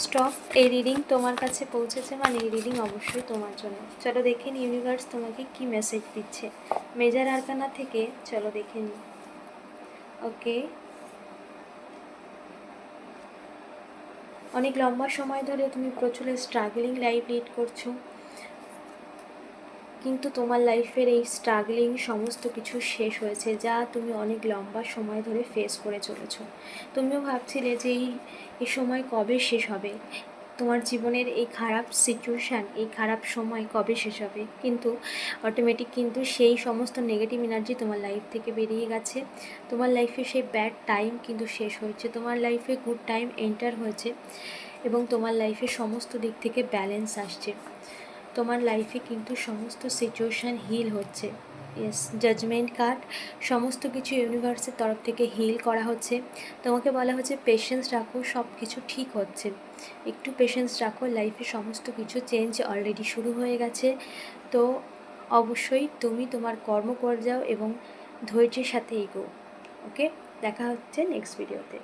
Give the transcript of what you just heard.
Stop. এই reading তোমার কাছে পৌঁছেছে মানে এই রিডিং অবশ্যই তোমার জন্য। চলো দেখে নিই ইউনিভার্স তোমাকে কি মেসেজ দিচ্ছে মেজর আরকানা থেকে। চলো দেখে নিই। ওকে, অনেক লম্বা সময় ধরে তুমি প্রচুর স্ট্রাগলিং লাইফ লিড করছো, কিন্তু তোমার লাইফের এই স্ট্রাগলিং সমস্ত কিছু শেষ হয়েছে, যা তুমি অনেক লম্বা সময় ধরে ফেস করে চলেছো। তুমিও ভাবছিলে যে এই সময় কবে শেষ হবে, তোমার জীবনের এই খারাপ সিচুয়েশান, এই খারাপ সময় কবে শেষ হবে, কিন্তু অটোমেটিক কিন্তু সেই সমস্ত নেগেটিভ এনার্জি তোমার লাইফ থেকে বেরিয়ে গেছে। তোমার লাইফে সেই ব্যাড টাইম কিন্তু শেষ হয়েছে, তোমার লাইফে গুড টাইম এন্টার হয়েছে এবং তোমার লাইফে সমস্ত দিক থেকে ব্যালেন্স আসছে। তোমার লাইফে কিন্তু সমস্ত সিচুয়েশান হিল হচ্ছে। ইয়েস, জাজমেন্ট কার্ড, সমস্ত কিছু ইউনিভার্সের তরফ থেকে হিল করা হচ্ছে। তোমাকে বলা হচ্ছে পেশেন্স রাখো, সব কিছু ঠিক হচ্ছে, একটু পেশেন্স রাখো, লাইফে সমস্ত কিছু চেঞ্জ অলরেডি শুরু হয়ে গেছে। তো অবশ্যই তুমি তোমার কর্ম করে যাও এবং ধৈর্যের সাথে এগো। ওকে, দেখা হচ্ছে নেক্সট ভিডিওতে।